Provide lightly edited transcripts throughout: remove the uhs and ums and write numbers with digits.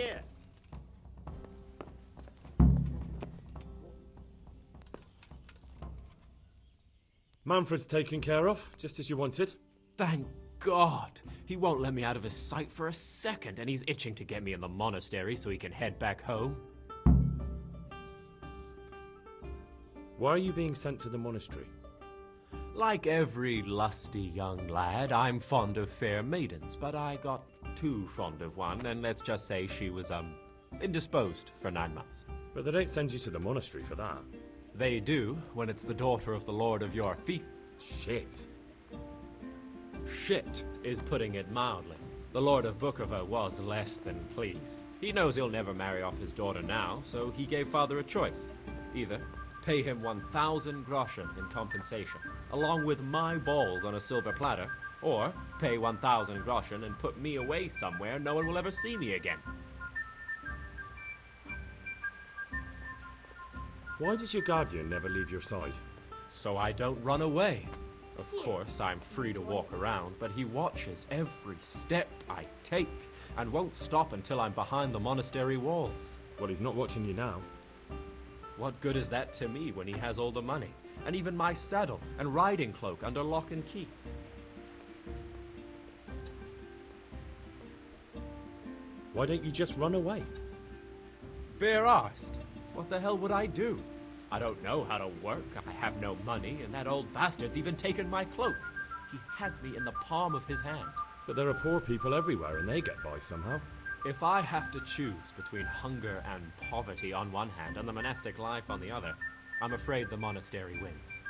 here. Manfred's taken care of, just as you wanted. Thank God. He won't let me out of his sight for a second, and he's itching to get me in the monastery so he can head back home. Why are you being sent to the monastery? Like every lusty young lad, I'm fond of fair maidens, but I got too fond of one, and let's just say she was, indisposed for 9 months. But they don't send you to the monastery for that. They do, when it's the daughter of the Lord of your feet. Shit. Shit is putting it mildly. The Lord of Bukovo was less than pleased. He knows he'll never marry off his daughter now, so he gave father a choice. Either pay him 1,000 groschen in compensation, along with my balls on a silver platter, or pay 1,000 groschen and put me away somewhere no one will ever see me again. Why does your guardian never leave your side? So I don't run away. Of course, I'm free to walk around, but he watches every step I take and won't stop until I'm behind the monastery walls. Well, he's not watching you now. What good is that to me when he has all the money, and even my saddle and riding cloak under lock and key? Why don't you just run away? Wer arsed? What the hell would I do? I don't know how to work, I have no money, and that old bastard's even taken my cloak. He has me in the palm of his hand. But there are poor people everywhere and they get by somehow. If I have to choose between hunger and poverty on one hand and the monastic life on the other, I'm afraid the monastery wins.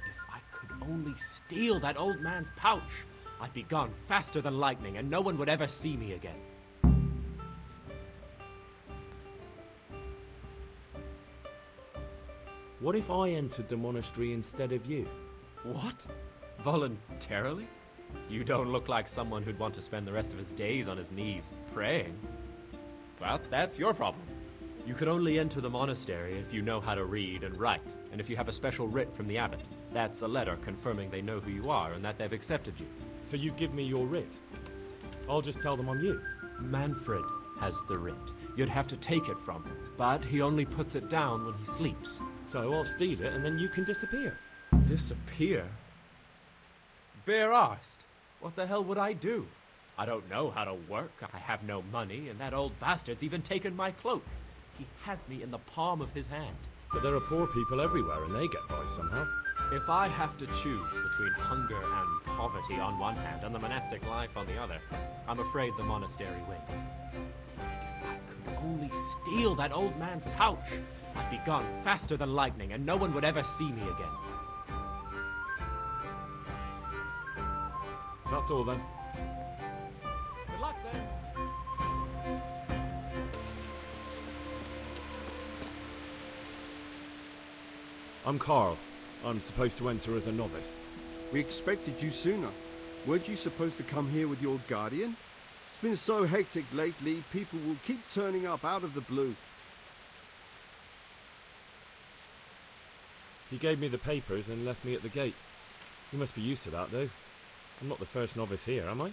If I could only steal that old man's pouch, I'd be gone faster than lightning and no one would ever see me again. What if I entered the monastery instead of you? What? Voluntarily? You don't look like someone who'd want to spend the rest of his days on his knees praying. Well, that's your problem. You could only enter the monastery if you know how to read and write, and if you have a special writ from the abbot. That's a letter confirming they know who you are and that they've accepted you. So you give me your writ. I'll just tell them I'm you. Manfred has the writ. You'd have to take it from him, but he only puts it down when he sleeps. So I'll steal it and then you can disappear. Disappear? Wer arsed? What the hell would I do? I don't know how to work, I have no money, and that old bastard's even taken my cloak. He has me in the palm of his hand. But there are poor people everywhere and they get by somehow. If I have to choose between hunger and poverty on one hand and the monastic life on the other, I'm afraid the monastery wins. If I could only steal that old man's pouch, I'd be gone faster than lightning and no one would ever see me again. That's all then. Good luck then. I'm Carl. I'm supposed to enter as a novice. We expected you sooner. Weren't you supposed to come here with your guardian? It's been so hectic lately, people will keep turning up out of the blue. He gave me the papers and left me at the gate. You must be used to that, though. I'm not the first novice here, am I?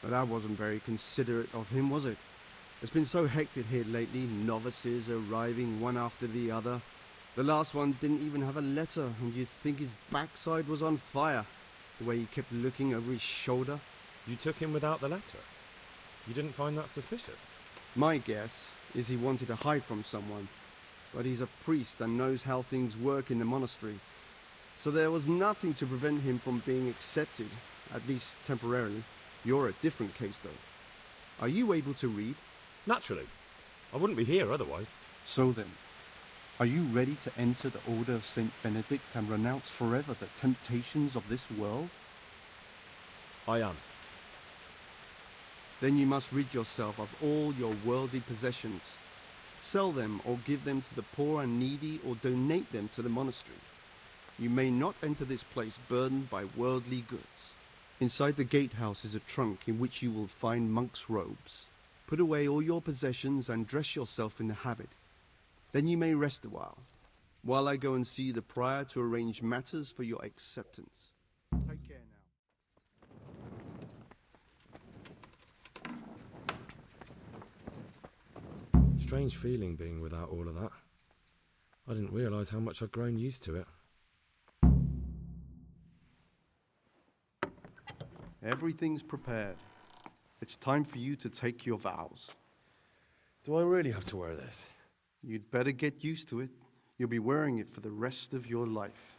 But that wasn't very considerate of him, was it? It's been so hectic here lately, novices arriving one after the other. The last one didn't even have a letter, and you'd think his backside was on fire, the way he kept looking over his shoulder. You took him without the letter? You didn't find that suspicious? My guess is he wanted to hide from someone, but he's a priest and knows how things work in the monastery, so there was nothing to prevent him from being accepted, at least temporarily. You're a different case, though. Are you able to read? Naturally. I wouldn't be here otherwise. So then, are you ready to enter the Order of Saint Benedict and renounce forever the temptations of this world? I am. Then you must rid yourself of all your worldly possessions. Sell them or give them to the poor and needy or donate them to the monastery. You may not enter this place burdened by worldly goods. Inside the gatehouse is a trunk in which you will find monk's robes. Put away all your possessions and dress yourself in the habit. Then you may rest a while I go and see the prior to arrange matters for your acceptance. Take care now. strange feeling being without all of that. I didn't realise how much I'd grown used to it. Everything's prepared. It's time for you to take your vows. Do I really have to wear this? You'd better get used to it. You'll be wearing it for the rest of your life.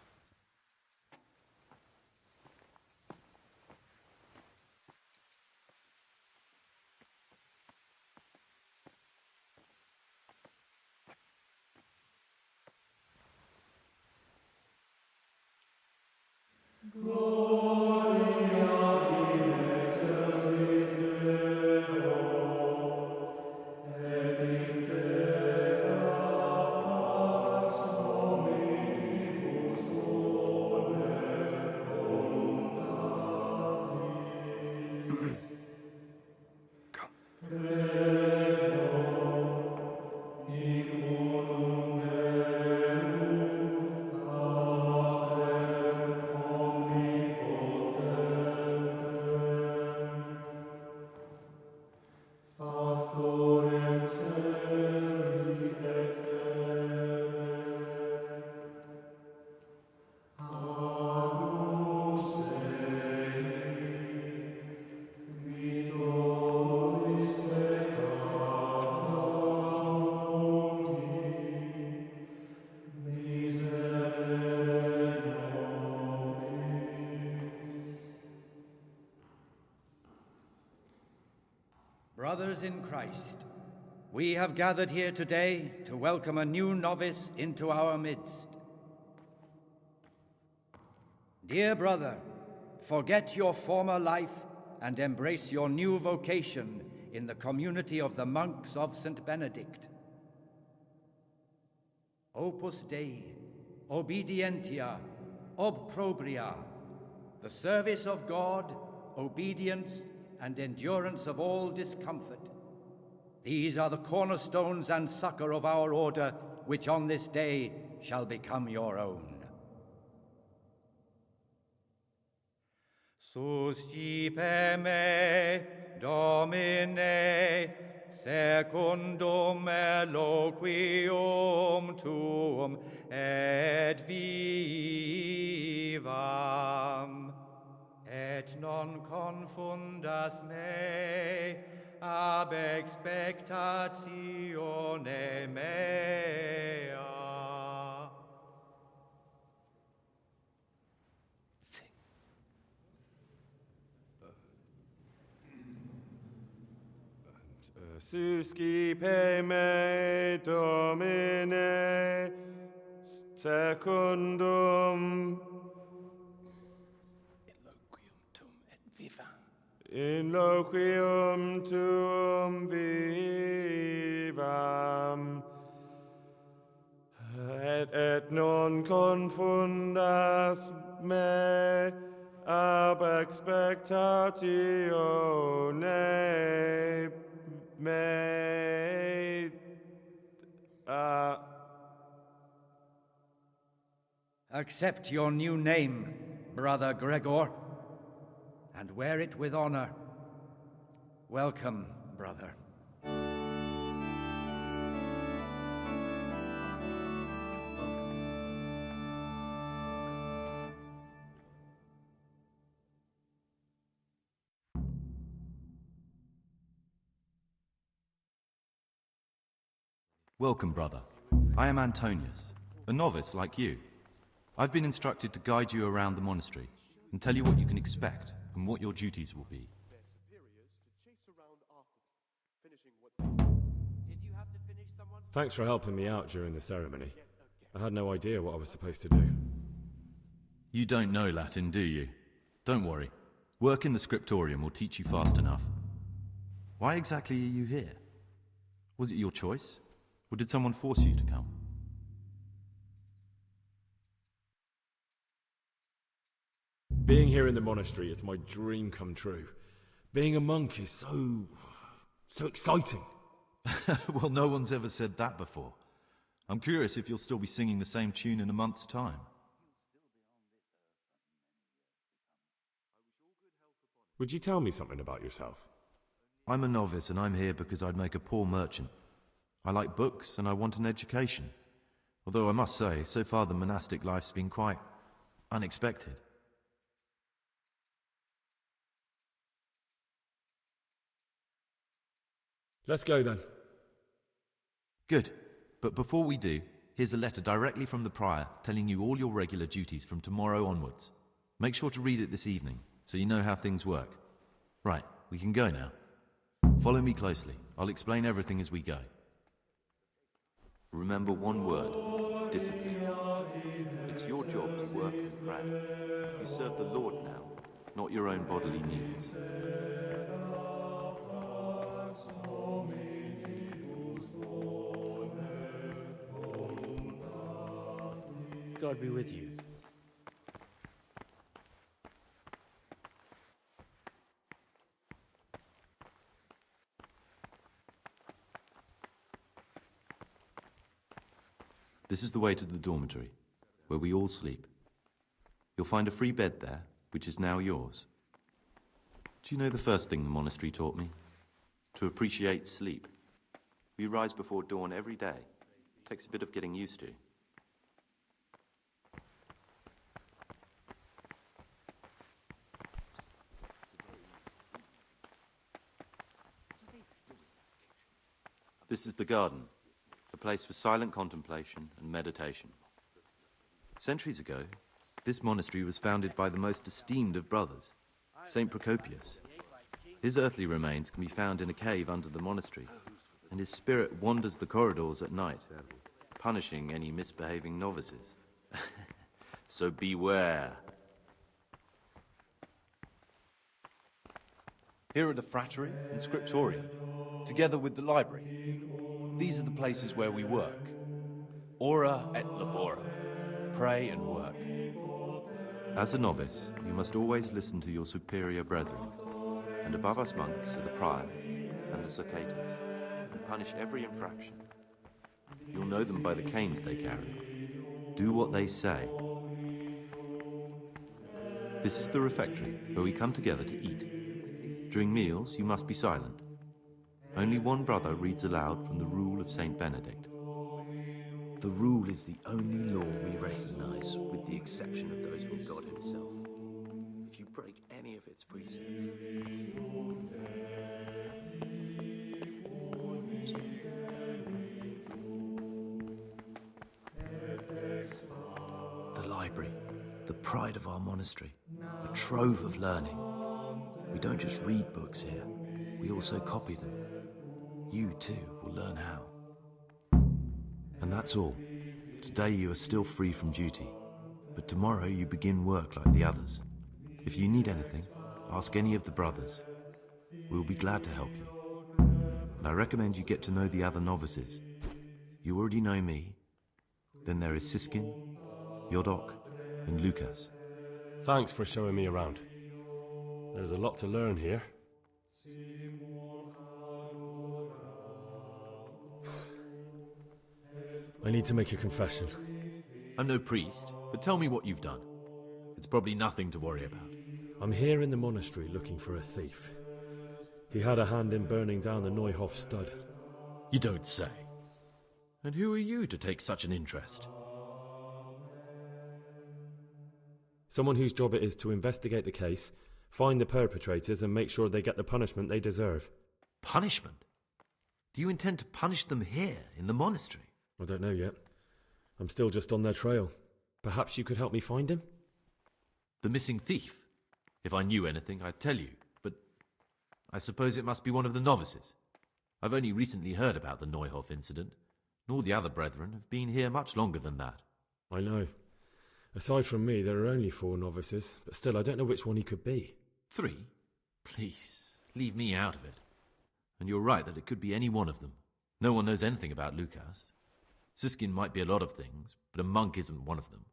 Brothers in Christ, we have gathered here today to welcome a new novice into our midst. Dear brother, forget your former life and embrace your new vocation in the community of the monks of St. Benedict. Opus Dei, obedientia, obprobria, the service of God, obedience, and endurance of all discomfort. These are the cornerstones and succor of our order, which on this day shall become your own. Suscipe me, Domine, secundum eloquium tuum, et vivam. Et non confundas me ab expectatione mea. Suscipe me, Domine, secundum in loquium tuum vivam, et non confundas me ab expectatione mea. Accept your new name, Brother Gregor, and wear it with honor. Welcome, brother. Welcome, brother. I am Antonius, a novice like you. I've been instructed to guide you around the monastery and tell you what you can expect and what your duties will be. Thanks for helping me out during the ceremony. I had no idea what I was supposed to do. You don't know Latin, do you? Don't worry. Work in the scriptorium will teach you fast enough. Why exactly are you here? Was it your choice? Or did someone force you to come? Being here in the monastery is my dream come true. Being a monk is so exciting. Well, no one's ever said that before. I'm curious if you'll still be singing the same tune in a month's time. Would you tell me something about yourself? I'm a novice and I'm here because I'd make a poor merchant. I like books and I want an education. Although I must say, so far the monastic life's been quite unexpected. Let's go then. Good. But before we do, here's a letter directly from the prior telling you all your regular duties from tomorrow onwards. Make sure to read it this evening, so you know how things work. Right, we can go now. Follow me closely. I'll explain everything as we go. Remember one word: discipline. It's your job to work and pray. You serve the Lord now, not your own bodily needs. God be with you. This is the way to the dormitory, where we all sleep. You'll find a free bed there, which is now yours. Do you know the first thing the monastery taught me? To appreciate sleep. We rise before dawn every day. Takes a bit of getting used to. This is the garden, a place for silent contemplation and meditation. Centuries ago, this monastery was founded by the most esteemed of brothers, Saint Procopius. His earthly remains can be found in a cave under the monastery, and his spirit wanders the corridors at night, punishing any misbehaving novices. So beware. Here are the frattery and scriptorium, together with the library. These are the places where we work. Ora et labora. Pray and work. As a novice, you must always listen to your superior brethren. And above us monks are the prior and the secators, who punish every infraction. You'll know them by the canes they carry. Do what they say. This is the refectory, where we come together to eat. During meals, you must be silent. Only one brother reads aloud from the Rule of Saint Benedict. The rule is the only law we recognize, with the exception of those from God himself. If you break any of its precepts... The library, the pride of our monastery, a trove of learning. We don't just read books here, we also copy them. You, too, will learn how. And that's all. Today you are still free from duty, but tomorrow you begin work like the others. If you need anything, ask any of the brothers. We'll be glad to help you. And I recommend you get to know the other novices. You already know me. Then there is Siskin, Yodok, and Lucas. Thanks for showing me around. There's a lot to learn here. I need to make a confession. I'm no priest, but tell me what you've done. It's probably nothing to worry about. I'm here in the monastery looking for a thief. He had a hand in burning down the Neuhof stud. You don't say. And who are you to take such an interest? Someone whose job it is to investigate the case, find the perpetrators and make sure they get the punishment they deserve. Punishment? Do you intend to punish them here, in the monastery? I don't know yet. I'm still just on their trail. Perhaps you could help me find him? The missing thief? If I knew anything, I'd tell you, but I suppose it must be one of the novices. I've only recently heard about the Neuhof incident, nor the other brethren have been here much longer than that. I know. Aside from me, there are only 4 novices, but still I don't know which one he could be. 3? Please, leave me out of it. And you're right that it could be any one of them. No one knows anything about Lucas. Siskin might be a lot of things, but a monk isn't one of them.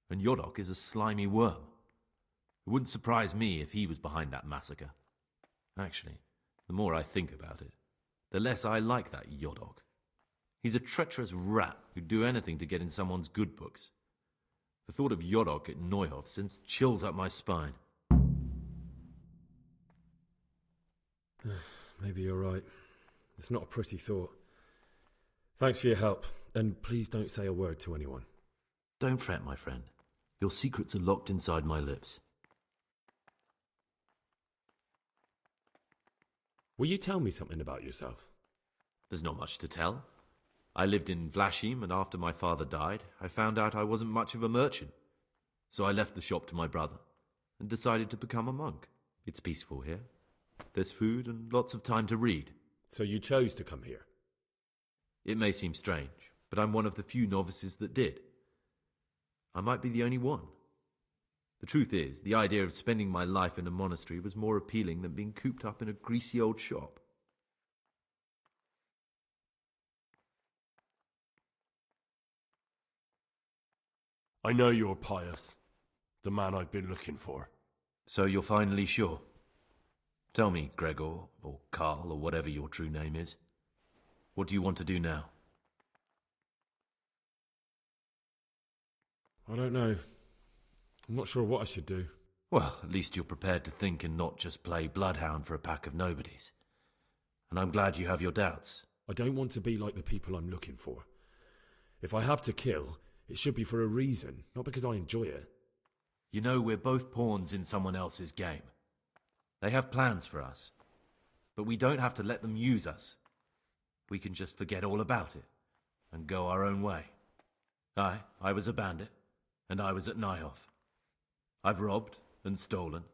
And Yodok is a slimy worm. It wouldn't surprise me if he was behind that massacre. Actually, the more I think about it, the less I like that Yodok. He's a treacherous rat who'd do anything to get in someone's good books. The thought of Yodok at Neuhof sends chills up my spine. Maybe you're right. It's not a pretty thought. Thanks for your help, and please don't say a word to anyone. Don't fret, my friend. Your secrets are locked inside my lips. Will you tell me something about yourself? There's not much to tell. I lived in Vlashim, and after my father died, I found out I wasn't much of a merchant. So I left the shop to my brother, and decided to become a monk. It's peaceful here. There's food and lots of time to read. So you chose to come here? It may seem strange, but I'm one of the few novices that did. I might be the only one. The truth is, the idea of spending my life in a monastery was more appealing than being cooped up in a greasy old shop. I know you're pious. The man I've been looking for. So you're finally sure? Tell me, Gregor, or Carl, or whatever your true name is. What do you want to do now? I don't know. I'm not sure what I should do. Well, at least you're prepared to think and not just play bloodhound for a pack of nobodies. And I'm glad you have your doubts. I don't want to be like the people I'm looking for. If I have to kill, it should be for a reason, not because I enjoy it. You know, we're both pawns in someone else's game. They have plans for us, but we don't have to let them use us. We can just forget all about it and go our own way. I was a bandit, and I was at Nyhoff. I've robbed and stolen,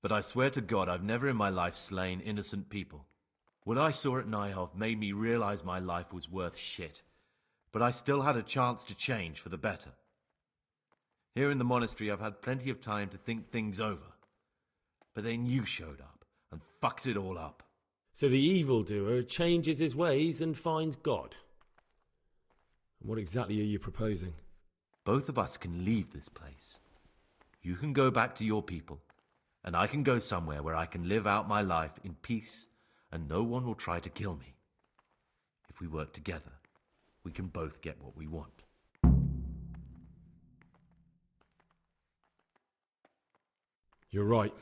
but I swear to God I've never in my life slain innocent people. What I saw at Nyhoff made me realize my life was worth shit, but I still had a chance to change for the better. Here in the monastery I've had plenty of time to think things over, but then you showed up and fucked it all up. So the evildoer changes his ways and finds God. And what exactly are you proposing? Both of us can leave this place. You can go back to your people, and I can go somewhere where I can live out my life in peace, and no one will try to kill me. If we work together, we can both get what we want. You're right.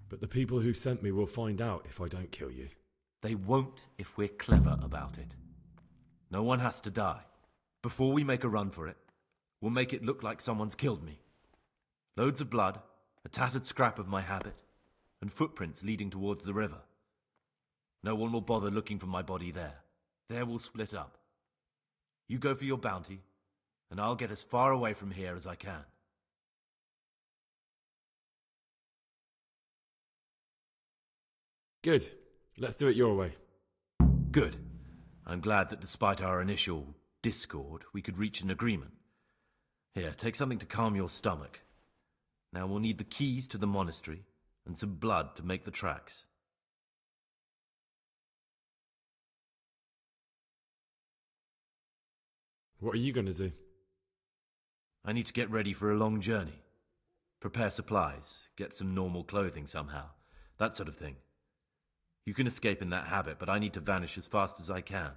But the people who sent me will find out if I don't kill you. They won't if we're clever about it. No one has to die. Before we make a run for it, we'll make it look like someone's killed me. Loads of blood, a tattered scrap of my habit, and footprints leading towards the river. No one will bother looking for my body there. There we'll split up. You go for your bounty, and I'll get as far away from here as I can. Good. Let's do it your way. Good. I'm glad that despite our initial discord, we could reach an agreement. Here, take something to calm your stomach. Now we'll need the keys to the monastery and some blood to make the tracks. What are you going to do? I need to get ready for a long journey. Prepare supplies, get some normal clothing somehow, that sort of thing. You can escape in that habit, but I need to vanish as fast as I can.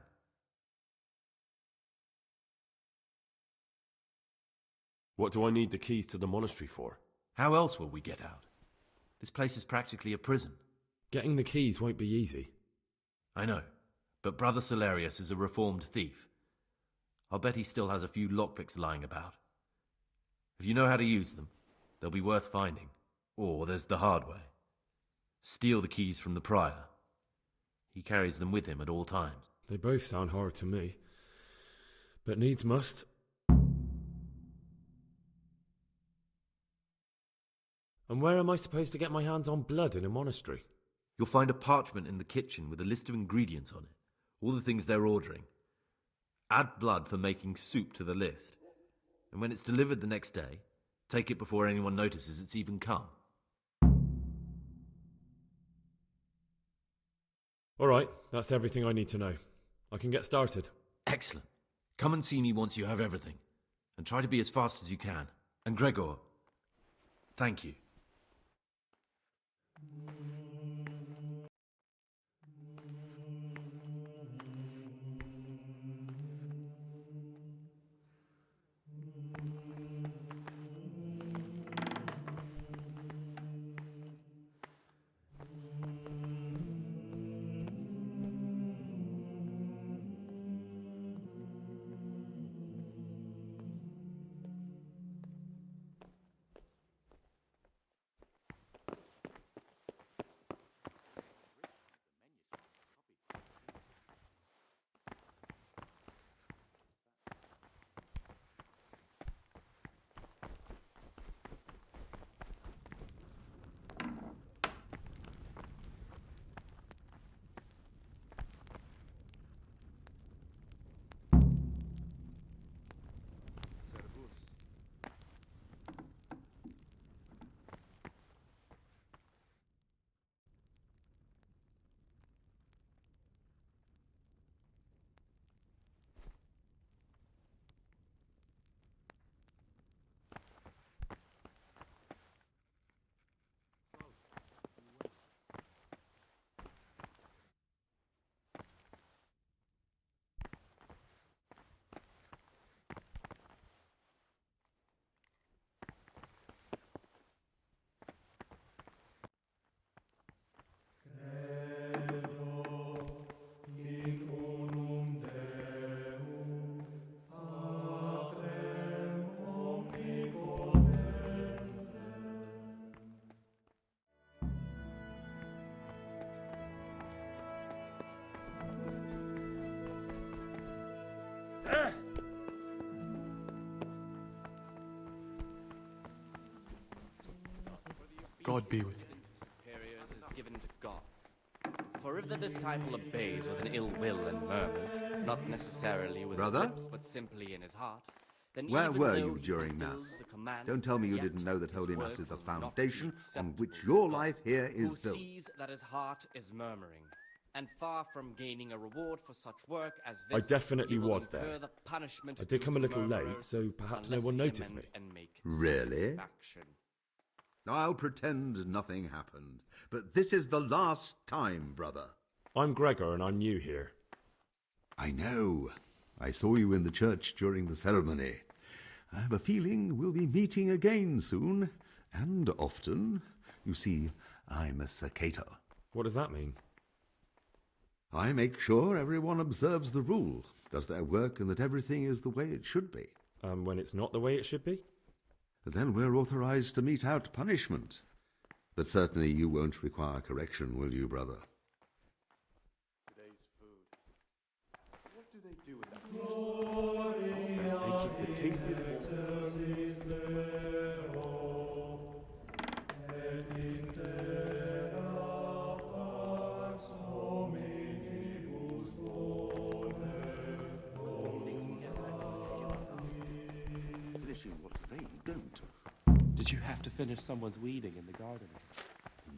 What do I need the keys to the monastery for? How else will we get out? This place is practically a prison. Getting the keys won't be easy. I know, but Brother Salarius is a reformed thief. I'll bet he still has a few lockpicks lying about. If you know how to use them, they'll be worth finding. Or there's the hard way. Steal the keys from the prior. He carries them with him at all times. They both sound hard to me. But needs must. And where am I supposed to get my hands on blood in a monastery? You'll find a parchment in the kitchen with a list of ingredients on it. All the things they're ordering. Add blood for making soup to the list. And when it's delivered the next day, take it before anyone notices it's even come. All right, that's everything I need to know. I can get started. Excellent. Come and see me once you have everything. And try to be as fast as you can. And Gregor, thank you. God be with you. Superiors is given to God. For if the disciple obeys with an ill will and murmurs, not necessarily with his Brother? lips, but simply in his heart, then Where even were though you he during fulfills Mass? the command, Don't tell me you yet didn't know that his Holy Mass work is the will not be foundation on which acceptable your to God, life here is who built. sees that his heart is murmuring, and far from gaining a reward for such work as I this, definitely he will was incur there. the punishment I did due come a to little late, murmurers, so perhaps no unless one he noticed amend me. and make Really? satisfaction. I'll pretend nothing happened. But this is the last time, brother. I'm Gregor and I'm new here. I know. I saw you in the church during the ceremony. I have a feeling we'll be meeting again soon, and often. You see, I'm a ciccator. What does that mean? I make sure everyone observes the rule, does their work, and that everything is the way it should be. When it's not the way it should be? Then we're authorized to mete out punishment. But certainly you won't require correction, will you, brother? Today's food. What do they do with that? They keep the tastiest Finishing what they don't. Did you have to finish someone's weeding in the garden?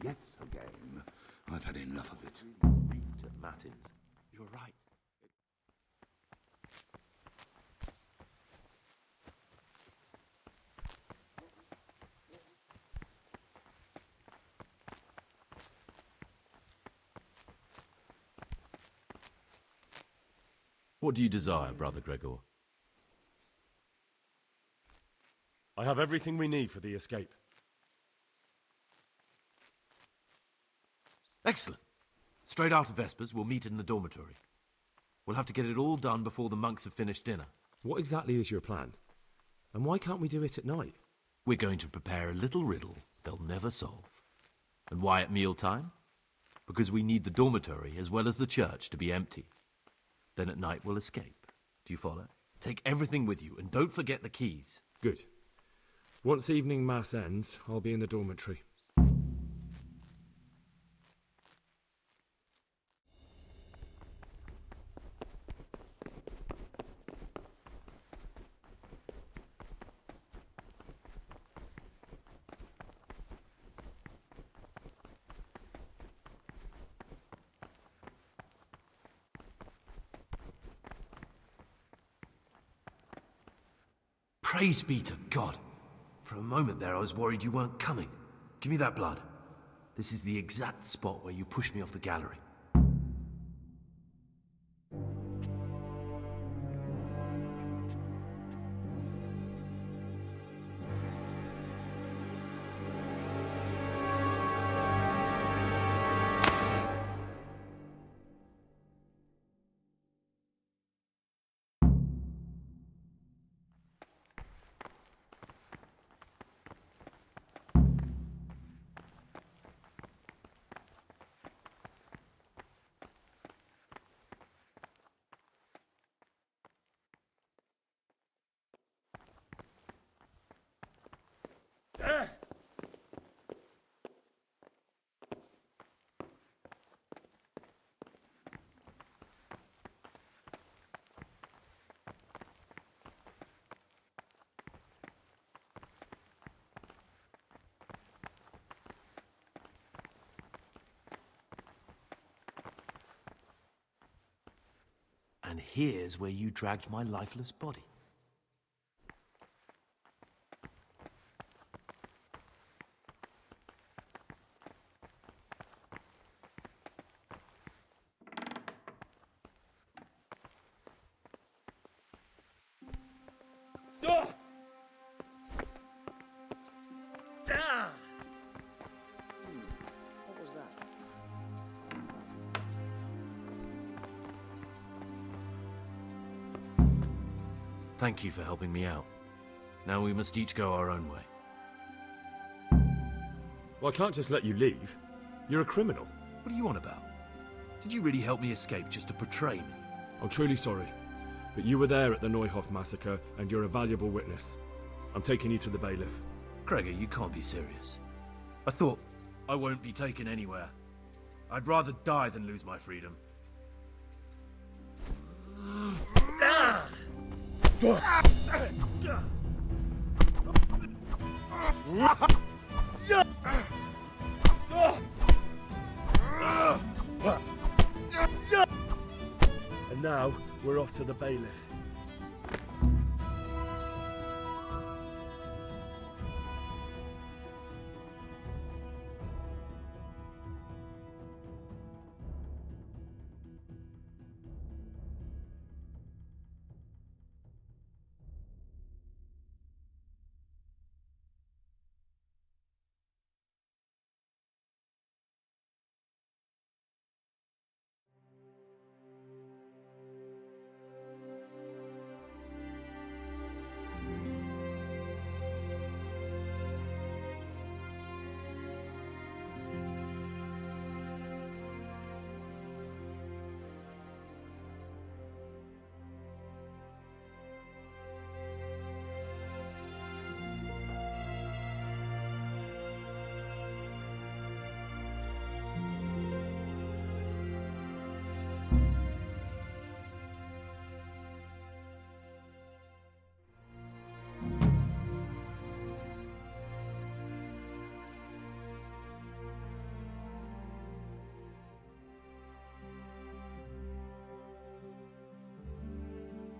Yet again. I've had enough of it. Read at Matins. You're right. What do you desire, Brother Gregor? I have everything we need for the escape. Excellent. Straight after Vespers, we'll meet in the dormitory. We'll have to get it all done before the monks have finished dinner. What exactly is your plan? And why can't we do it at night? We're going to prepare a little riddle they'll never solve. And why at mealtime? Because we need the dormitory as well as the church to be empty. Then at night we'll escape. Do you follow? Take everything with you and don't forget the keys. Good. Once evening mass ends, I'll be in the dormitory. Praise be to God. For a moment there I was worried you weren't coming. Give me that blood. This is the exact spot where you pushed me off the gallery. And here's where you dragged my lifeless body. What was that? Thank you for helping me out. Now we must each go our own way. Well, I can't just let you leave. You're a criminal. What are you on about? Did you really help me escape just to betray me? I'm truly sorry, but you were there at the Neuhof massacre, and you're a valuable witness. I'm taking you to the bailiff. Gregor, you can't be serious. I thought I won't be taken anywhere. I'd rather die than lose my freedom. And now, we're off to the bailiff.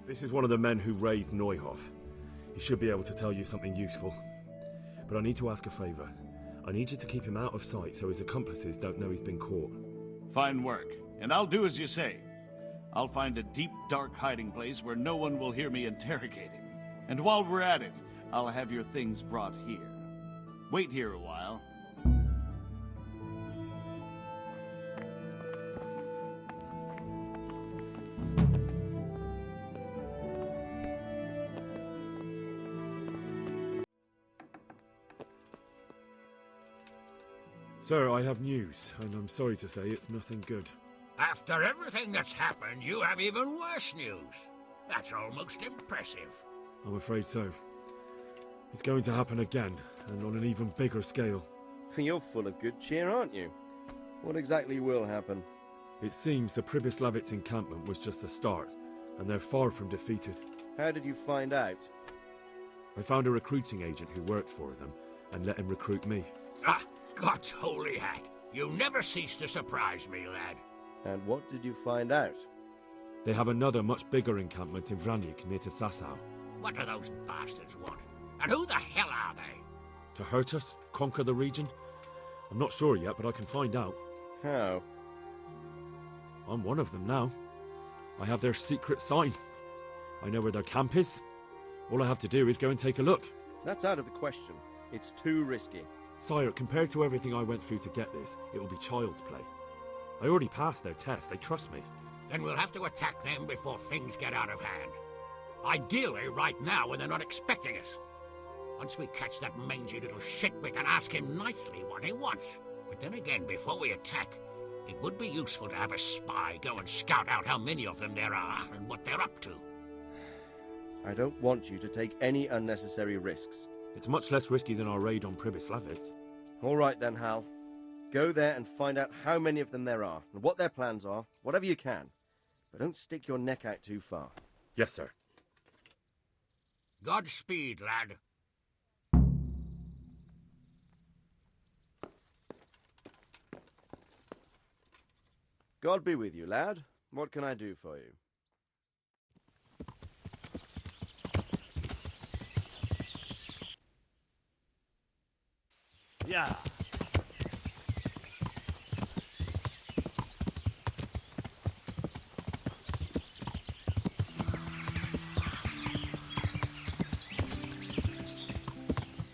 This is one of the men who raised Neuhoff. He should be able to tell you something useful. But I need to ask a favor. I need you to keep him out of sight so his accomplices don't know he's been caught. Fine work, and I'll do as you say. I'll find a deep, dark hiding place where no one will hear me interrogate him. And while we're at it, I'll have your things brought here. Wait here a while. Sir, I have news, and I'm sorry to say it's nothing good. After everything that's happened, you have even worse news. That's almost impressive. I'm afraid so. It's going to happen again, and on an even bigger scale. You're full of good cheer, aren't you? What exactly will happen? It seems the Pribyslavitz encampment was just the start, and they're far from defeated. How did you find out? I found a recruiting agent who works for them, and let him recruit me. Ah, God's holy hat. You never cease to surprise me, lad. And what did you find out? They have another much bigger encampment in Vranyk near to Sasau. What do those bastards want? And who the hell are they? To hurt us? Conquer the region? I'm not sure yet, but I can find out. How? I'm one of them now. I have their secret sign. I know where their camp is. All I have to do is go and take a look. That's out of the question. It's too risky. Sire, compared to everything I went through to get this, it will be child's play. I already passed their test. They trust me. Then we'll have to attack them before things get out of hand. Ideally, right now, when they're not expecting us. Once we catch that mangy little shit, we can ask him nicely what he wants. But then again, before we attack, it would be useful to have a spy go and scout out how many of them there are and what they're up to. I don't want you to take any unnecessary risks. It's much less risky than our raid on Pribyslavitz. All right then, Hal. Go there and find out how many of them there are, and what their plans are, whatever you can. But don't stick your neck out too far. Yes, sir. Godspeed, lad. God be with you, lad. What can I do for you? Yeah.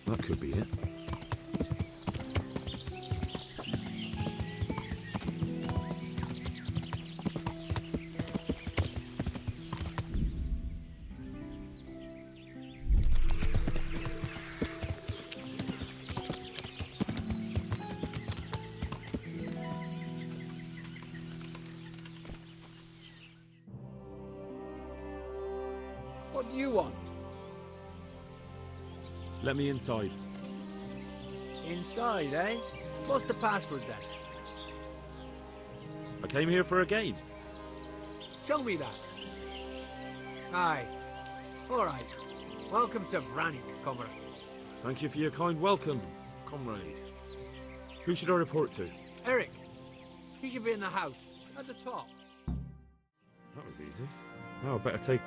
That could be it. What do you want? Let me inside. Inside, eh? What's the password then? I came here for a game. Show me that. Aye. Alright. Welcome to Vranik, comrade. Thank you for your kind welcome, comrade. Who should I report to? Eric. He should be in the house. At the top. That was easy. Now I better take...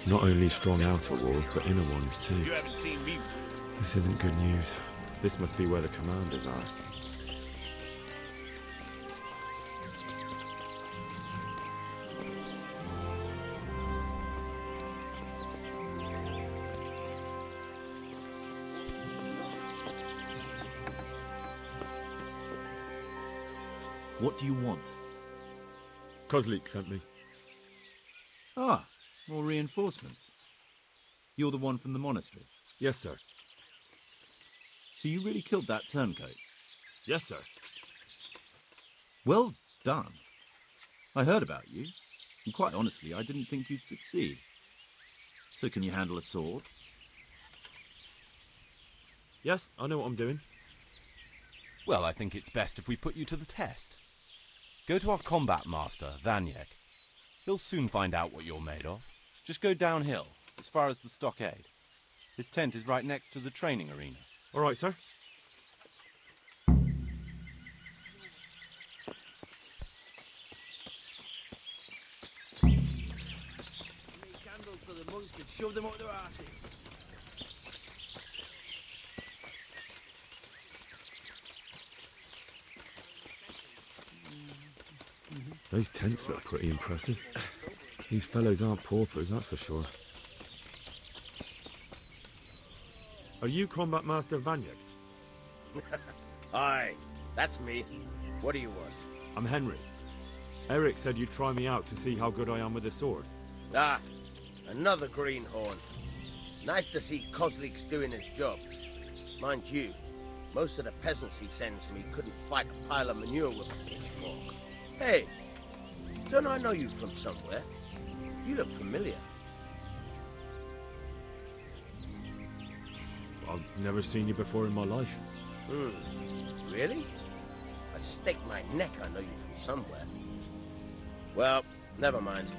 Not only strong outer walls, but inner ones too. You haven't seen me. This isn't good news. This must be where the commanders are. What do you want? Kozlik sent me. Ah, more reinforcements. You're the one from the monastery? Yes, sir. So you really killed that turncoat? Yes, sir. Well done. I heard about you, and quite honestly, I didn't think you'd succeed. So can you handle a sword? Yes, I know what I'm doing. Well, I think it's best if we put you to the test. Go to our combat master, Vanyek. He'll soon find out what you're made of. Just go downhill, as far as the stockade. His tent is right next to the training arena. All right, sir. Candles so the monks could shove them up their asses. Those tents look pretty impressive. These fellows aren't paupers, that's for sure. Are you Combat Master Vanyek? Aye, that's me. What do you want? I'm Henry. Eric said you'd try me out to see how good I am with the sword. Ah, another greenhorn. Nice to see Kozlik's doing his job. Mind you, most of the peasants he sends me couldn't fight a pile of manure with a pitchfork. Hey, don't I know you from somewhere? You look familiar. I've never seen you before in my life. Really? I'd stake my neck I know you from somewhere. Well, never mind.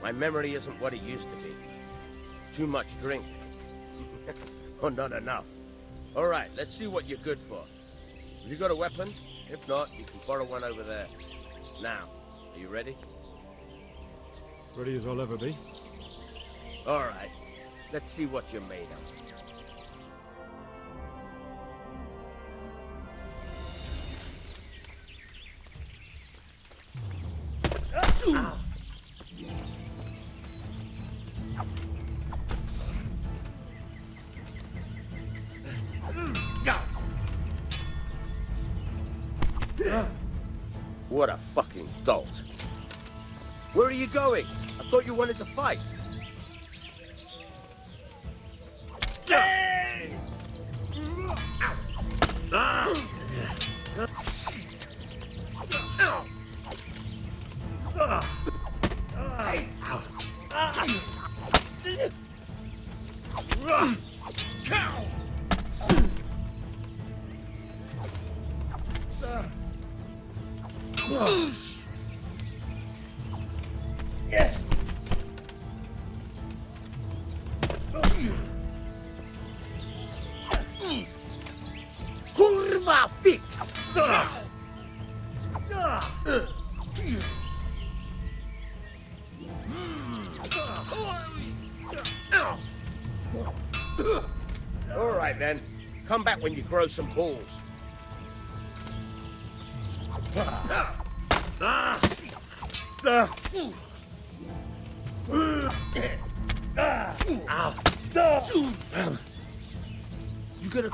My memory isn't what it used to be. Too much drink. Or not enough. All right, let's see what you're good for. Have you got a weapon? If not, you can borrow one over there. Now, are you ready? Ready as I'll ever be. All right, let's see what you're made of. What a fucking dolt. Where are you going? I thought you wanted to fight. Kurva fix! All right then, come back when you grow some balls. You gotta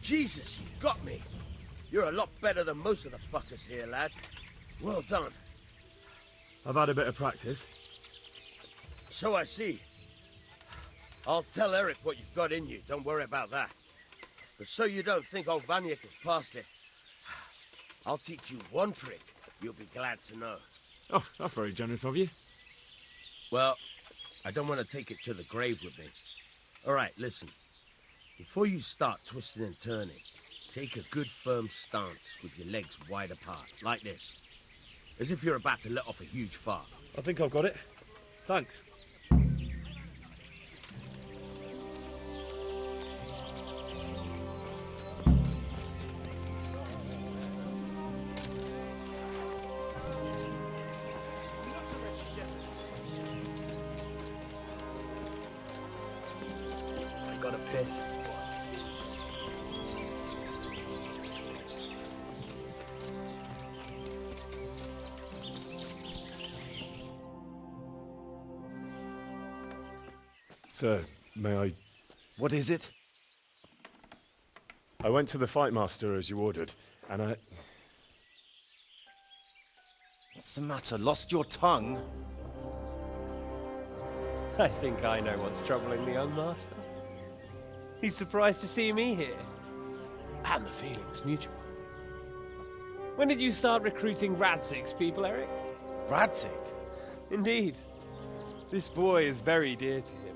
Jesus, you got me. You're a lot better than most of the fuckers here, lad. Well done. I've had a bit of practice. So I see. I'll tell Eric what you've got in you. Don't worry about that. But so you don't think old Vanyek has passed it, I'll teach you one trick you'll be glad to know. Oh, that's very generous of you. Well, I don't want to take it to the grave with me. All right, listen. Before you start twisting and turning, take a good firm stance with your legs wide apart, like this. As if you're about to let off a huge fart. I think I've got it. Thanks. I gotta piss. Sir, may I... What is it? I went to the fight master as you ordered, and I... What's the matter? Lost your tongue? I think I know what's troubling the young master. He's surprised to see me here. And the feeling's mutual. When did you start recruiting Radzig's people, Eric? Radzig? Indeed. This boy is very dear to him.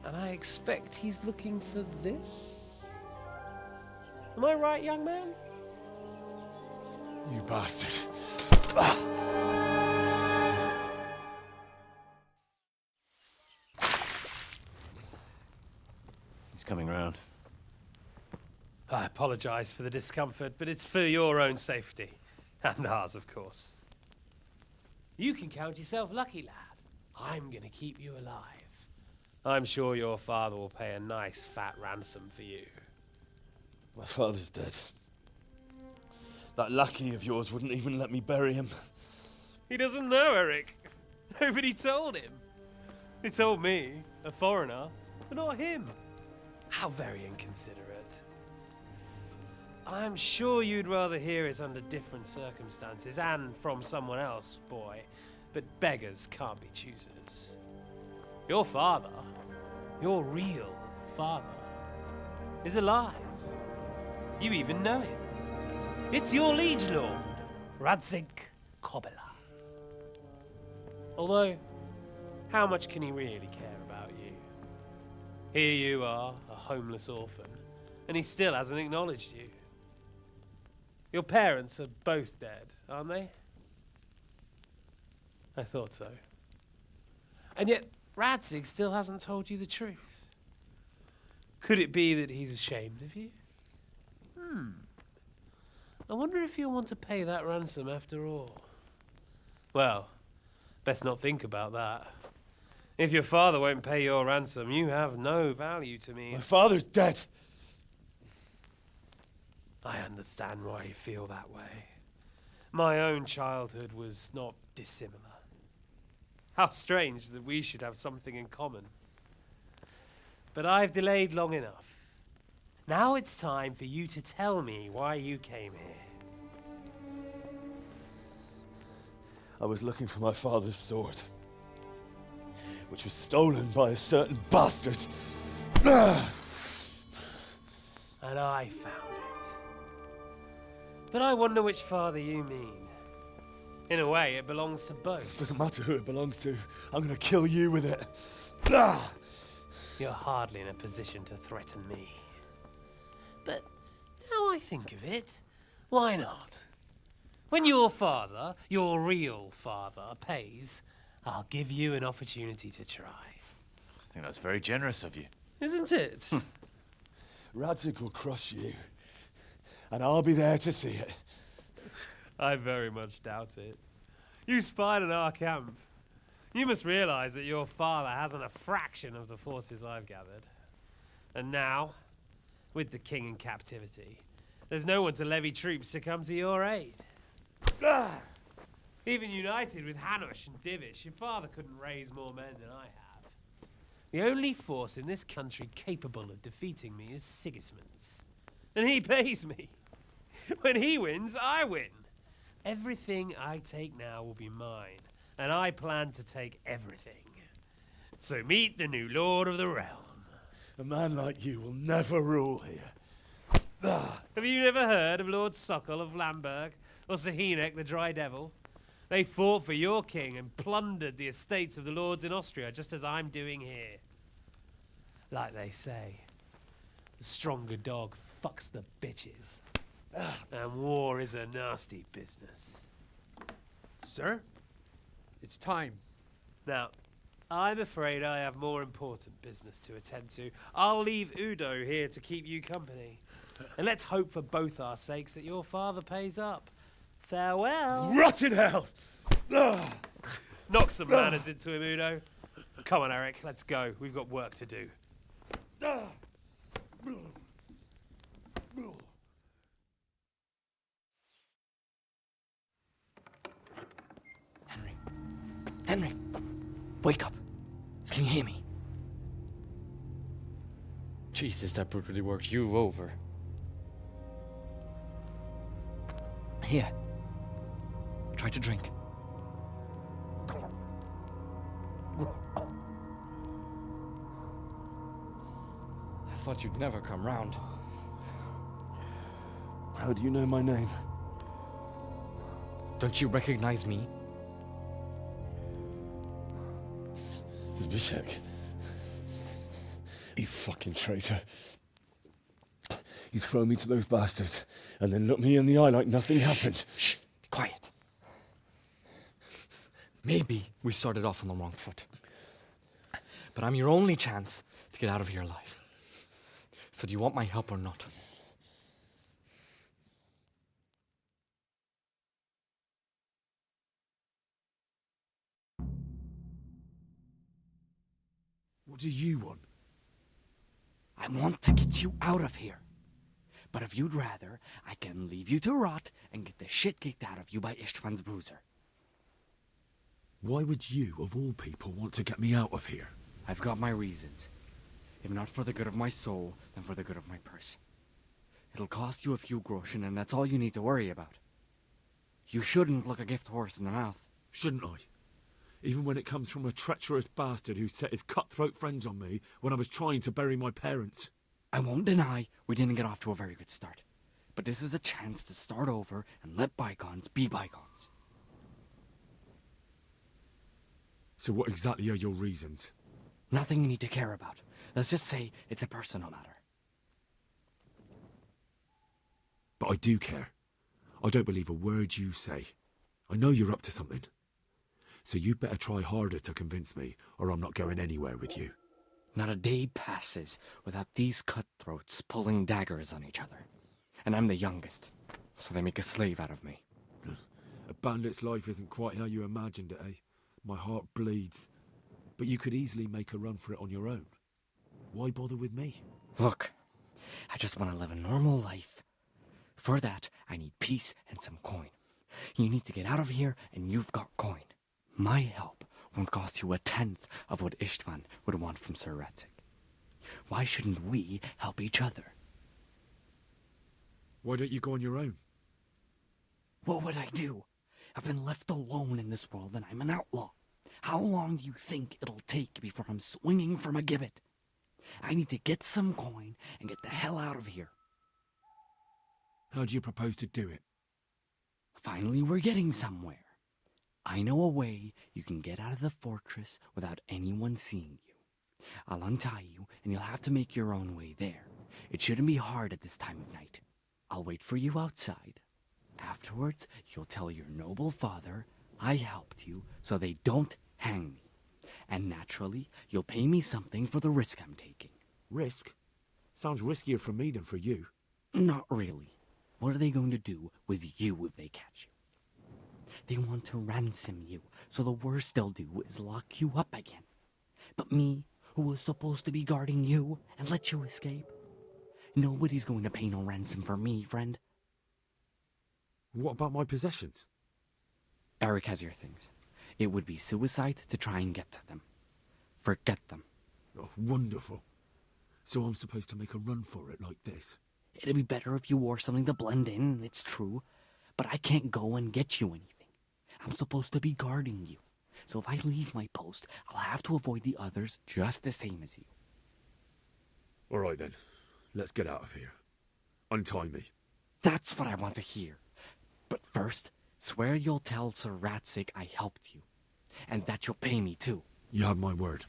And I expect he's looking for this? Am I right, young man? You bastard. He's coming round. I apologize for the discomfort, but it's for your own safety. And ours, of course. You can count yourself lucky, lad. I'm gonna keep you alive. I'm sure your father will pay a nice fat ransom for you. My father's dead. That lackey of yours wouldn't even let me bury him. He doesn't know, Eric. Nobody told him. They told me, a foreigner, but not him. How very inconsiderate. I'm sure you'd rather hear it under different circumstances and from someone else, boy. But beggars can't be choosers. Your father, your real father, is alive. You even know him. It's your liege lord, Radzig Kobyla. Although, how much can he really care about you? Here you are, a homeless orphan, and he still hasn't acknowledged you. Your parents are both dead, aren't they? I thought so. And yet, Radzig still hasn't told you the truth. Could it be that he's ashamed of you? I wonder if you'll want to pay that ransom after all. Well, best not think about that. If your father won't pay your ransom, you have no value to me. My father's dead. I understand why you feel that way. My own childhood was not dissimilar. How strange that we should have something in common. But I've delayed long enough. Now it's time for you to tell me why you came here. I was looking for my father's sword, which was stolen by a certain bastard. and I found it. But I wonder which father you mean. In a way, it belongs to both. Doesn't matter who it belongs to. I'm gonna kill you with it. You're hardly in a position to threaten me. But now I think of it, why not? When your father, your real father, pays, I'll give you an opportunity to try. I think that's very generous of you. Isn't it? Radzig will crush you, and I'll be there to see it. I very much doubt it. You spied on our camp. You must realize that your father hasn't a fraction of the forces I've gathered. And now, with the king in captivity, there's no one to levy troops to come to your aid. Even united with Hanush and Divish, your father couldn't raise more men than I have. The only force in this country capable of defeating me is Sigismund's. And he pays me. When he wins, I win. Everything I take now will be mine, and I plan to take everything. So meet the new Lord of the Realm. A man like you will never rule here. Have you never heard of Lord Sokol of Lamberg, or Sahinek the Dry Devil? They fought for your king and plundered the estates of the lords in Austria, just as I'm doing here. Like they say, the stronger dog fucks the bitches. And war is a nasty business. Sir, it's time. Now, I'm afraid I have more important business to attend to. I'll leave Udo here to keep you company. And let's hope for both our sakes that your father pays up. Farewell. Rot in hell! Knock some manners into him, Udo. Come on, Eric, let's go. We've got work to do. Henry, wake up. Can you hear me? Jesus, that brutally worked you over. Here. Try to drink. I thought you'd never come round. How do you know my name? Don't you recognize me? Zbyszek. You fucking traitor. You throw me to those bastards, and then look me in the eye like nothing happened. Shh, be quiet. Maybe we started off on the wrong foot. But I'm your only chance to get out of here alive. So do you want my help or not? What do you want? I want to get you out of here. But if you'd rather, I can leave you to rot and get the shit kicked out of you by Istvan's bruiser. Why would you, of all people, want to get me out of here? I've got my reasons. If not for the good of my soul, then for the good of my purse. It'll cost you a few groschen, and that's all you need to worry about. You shouldn't look a gift horse in the mouth. Shouldn't I? Even when it comes from a treacherous bastard who set his cutthroat friends on me when I was trying to bury my parents. I won't deny we didn't get off to a very good start. But this is a chance to start over and let bygones be bygones. So what exactly are your reasons? Nothing you need to care about. Let's just say it's a personal matter. But I do care. I don't believe a word you say. I know you're up to something. So you'd better try harder to convince me, or I'm not going anywhere with you. Not a day passes without these cutthroats pulling daggers on each other. And I'm the youngest, so they make a slave out of me. A bandit's life isn't quite how you imagined it, eh? My heart bleeds. But you could easily make a run for it on your own. Why bother with me? Look, I just want to live a normal life. For that, I need peace and some coin. You need to get out of here, and you've got coin. My help won't cost you a tenth of what Istvan would want from Sir Radzig. Why shouldn't we help each other? Why don't you go on your own? What would I do? I've been left alone in this world and I'm an outlaw. How long do you think it'll take before I'm swinging from a gibbet? I need to get some coin and get the hell out of here. How do you propose to do it? Finally, we're getting somewhere. I know a way you can get out of the fortress without anyone seeing you. I'll untie you, and you'll have to make your own way there. It shouldn't be hard at this time of night. I'll wait for you outside. Afterwards, you'll tell your noble father I helped you so they don't hang me. And naturally, you'll pay me something for the risk I'm taking. Risk? Sounds riskier for me than for you. Not really. What are they going to do with you if they catch you? They want to ransom you, so the worst they'll do is lock you up again. But me, who was supposed to be guarding you and let you escape? Nobody's going to pay no ransom for me, friend. What about my possessions? Eric has your things. It would be suicide to try and get to them. Forget them. Oh, wonderful. So I'm supposed to make a run for it like this? It'd be better if you wore something to blend in, it's true. But I can't go and get you anything. I'm supposed to be guarding you. So if I leave my post, I'll have to avoid the others just the same as you. All right then. Let's get out of here. Untie me. That's what I want to hear. But first, swear you'll tell Sir Ratsig I helped you. And that you'll pay me too. You have my word.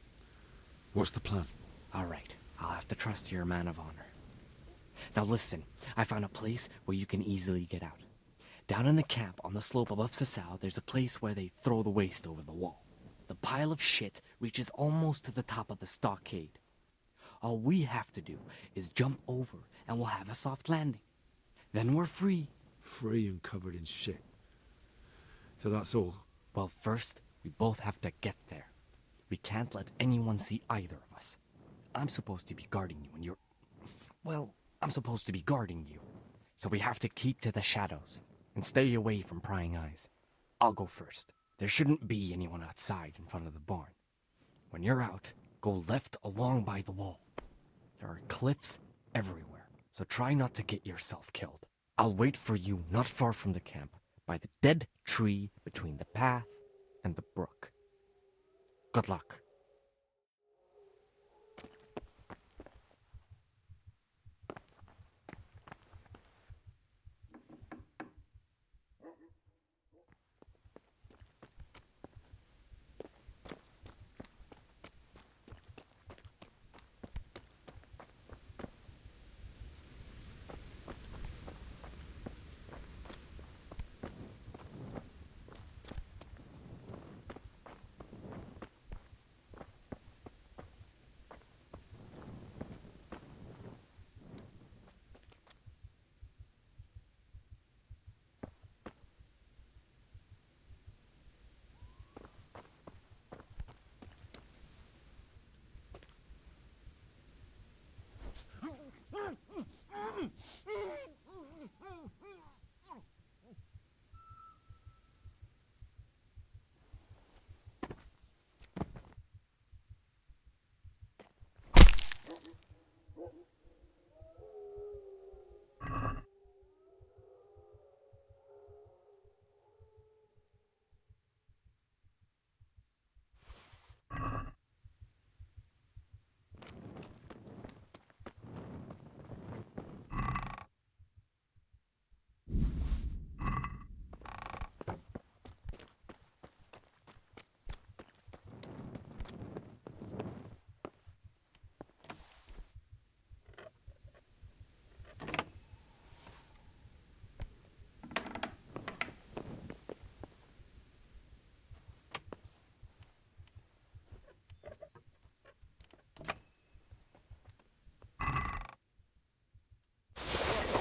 What's the plan? All right. I'll have to trust you're a man of honor. Now listen, I found a place where you can easily get out. Down in the camp on the slope above Sasau, there's a place where they throw the waste over the wall. The pile of shit reaches almost to the top of the stockade. All we have to do is jump over and we'll have a soft landing. Then we're free. Free and covered in shit. So that's all? Well, first, we both have to get there. We can't let anyone see either of us. I'm supposed to be guarding you and you're... Well, I'm supposed to be guarding you. So we have to keep to the shadows and stay away from prying eyes. I'll go first. There shouldn't be anyone outside in front of the barn. When you're out, go left along by the wall. There are cliffs everywhere, so try not to get yourself killed. I'll wait for you not far from the camp, by the dead tree between the path and the brook. Good luck.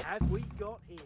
Have we got here?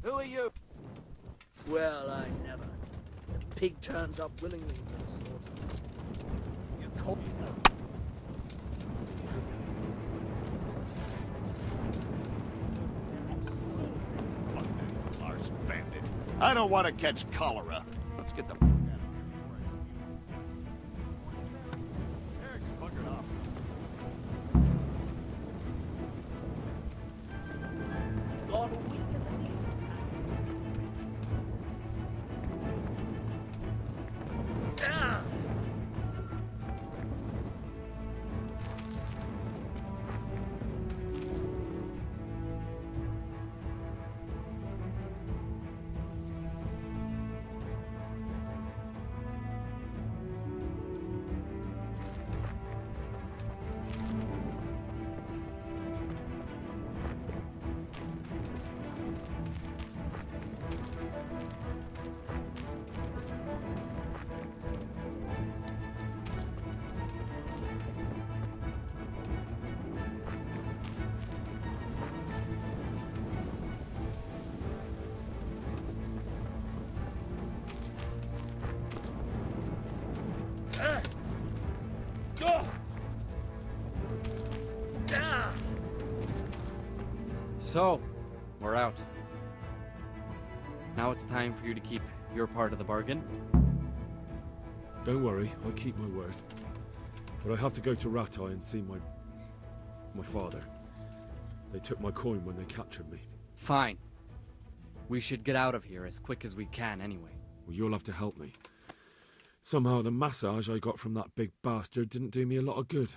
Who are you? Well, I never. The pig turns up willingly for the slaughter. You call me though. Lars Bandit. I don't want to catch cholera. Let's get the fuck out of here. Eric's buggered off. Gone weak in the knees. Ah! So, we're out. Now it's time for you to keep your part of the bargain. Don't worry, I'll keep my word. But I have to go to Ratai and see my father. They took my coin when they captured me. Fine. We should get out of here as quick as we can anyway. Well, you'll have to help me. Somehow the massage I got from that big bastard didn't do me a lot of good.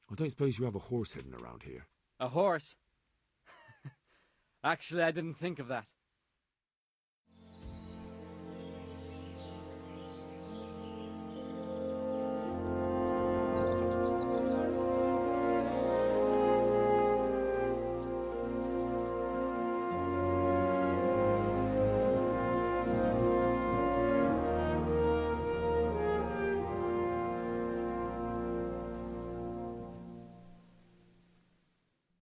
I don't suppose you have a horse hidden around here. A horse? Actually, I didn't think of that.